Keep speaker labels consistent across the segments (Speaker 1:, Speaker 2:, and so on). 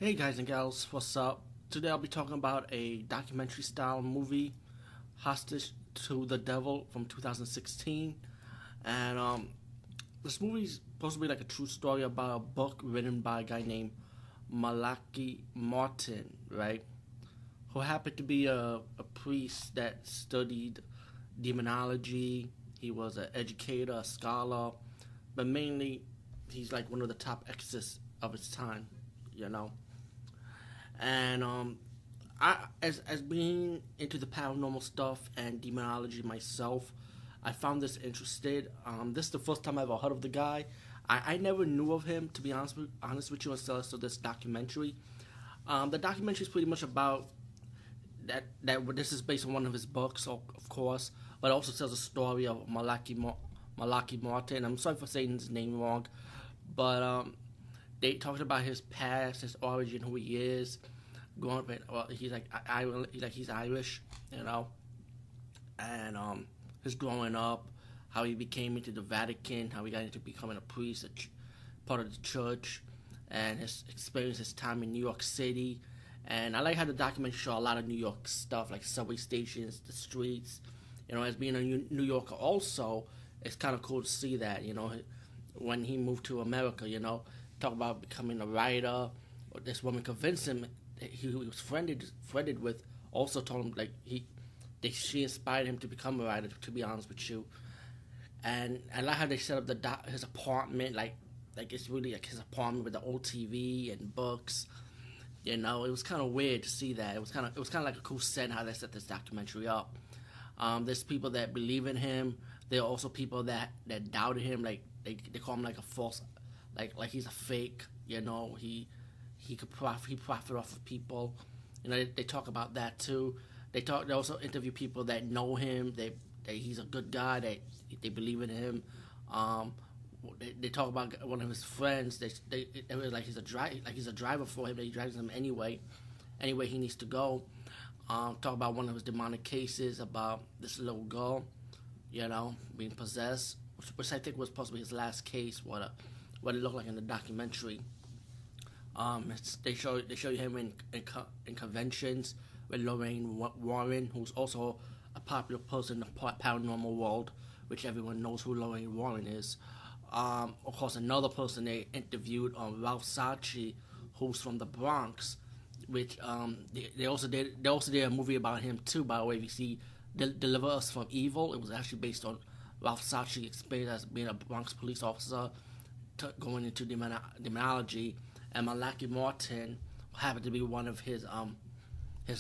Speaker 1: Hey guys and gals, what's up? Today I'll be talking about a documentary style movie, Hostage to the Devil from 2016. And this movie's supposed to be like a true story about a book written by a guy named Malachi Martin, right? Who happened to be a priest that studied demonology. He was an educator, a scholar, but mainly he's like one of the top exorcists of his time, you know. And I as being into the paranormal stuff and demonology myself, I found this interested. This is the first time I ever heard of the guy. I never knew of him, to be honest with you, until I saw this documentary. The documentary is pretty much about that this is based on one of his books, of course, but it also tells a story of Malachi Martin. I'm sorry for saying his name wrong, but they talked about his past, his origin, who he is. Growing up, well, he's he's Irish, you know, and his growing up, how he became into the Vatican, how he got into becoming a priest, part of the church, and his experience, his time in New York City. And I like how the documentary show a lot of New York stuff, like subway stations, the streets. You know, as being a New Yorker, also, it's kind of cool to see that. You know, when he moved to America, you know, talk about becoming a writer. Or this woman convinced him that he was friended with. Also told him she inspired him to become a writer. To be honest with you, and I like how they set up his apartment, like it's really like his apartment with the old TV and books. You know, it was kind of weird to see that. It was kind of like a cool set how they set this documentary up. There's people that believe in him. There are also people that doubted him. Like they call him like a false, like he's a fake. You know, he profit off of people. You know, they talk about that too. They also interview people that know him. They he's a good guy. They believe in him. They talk about one of his friends. They were like he's a driver for him. That he drives him anyway he needs to go. Talk about one of his demonic cases about this little girl, you know, being possessed, which I think was possibly his last case. What it looked like in the documentary. They show you him in conventions with Lorraine Warren, who's also a popular person in the paranormal world, which everyone knows who Lorraine Warren is. Of course, another person they interviewed, Ralph Sachi, who's from the Bronx, which they also did a movie about him too. By the way, if you see Deliver Us from Evil, it was actually based on Ralph Sachi's experience as being a Bronx police officer, going into demonology, and Malachi Martin happened to be one of his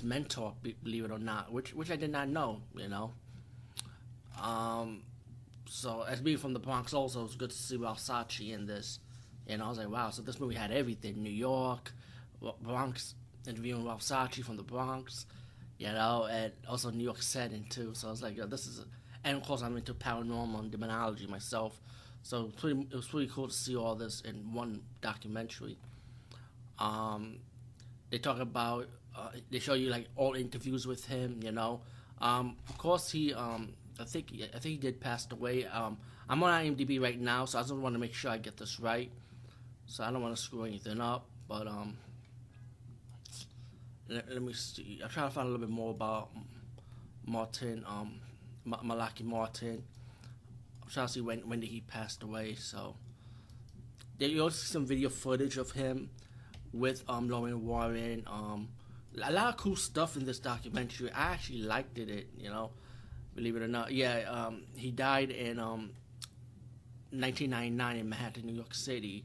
Speaker 1: mentor, believe it or not, which I did not know, you know. So as being from the Bronx, also it was good to see Ralph Sachi in this. And I was like, wow, so this movie had everything: New York, Bronx, interviewing Ralph Sachi from the Bronx, you know, and also New York setting too. So I was like, this is, and of course I'm into paranormal and demonology myself, so it was pretty cool to see all this in one documentary. They talk about, they show you like all interviews with him, you know. Of course I think he did pass away. I'm on IMDb right now, so I just want to make sure I get this right. So I don't want to screw anything up, but let me see. I'm trying to find a little bit more about Martin, Malachi Martin. I'm trying to see when did he passed away. So there also see some video footage of him with Lauren Warren. A lot of cool stuff in this documentary. I actually liked it, you know, believe it or not. Yeah, he died in 1999 in Manhattan, New York City,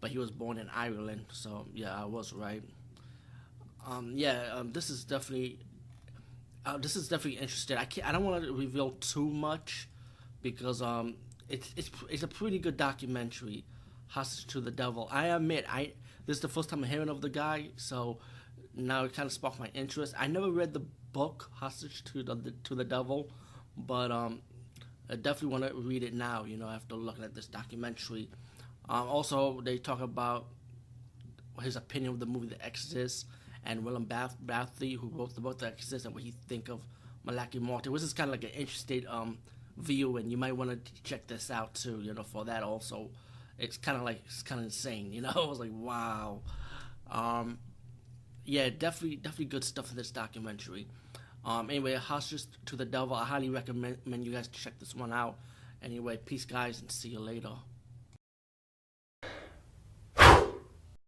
Speaker 1: but he was born in Ireland. So yeah, I was right. This is definitely interesting. I don't want to reveal too much because it's a pretty good documentary. Hostage to the Devil. I admit, this is the first time I'm hearing of the guy, so now it kind of sparked my interest. I never read the book Hostage to the Devil, but I definitely want to read it now. You know, after looking at this documentary. Also, they talk about his opinion of the movie The Exorcist, and William Bathley, who wrote the book The Exorcist, and what he think of Malachi Martin, which is kind of like an interesting view, and you might want to check this out too. You know, for that also. It's kind of insane, you know. I was like, wow, Um, yeah, definitely good stuff in this documentary. Anyway, Hostage to the Devil. I highly recommend you guys check this one out. Anyway, peace, guys, and see you later.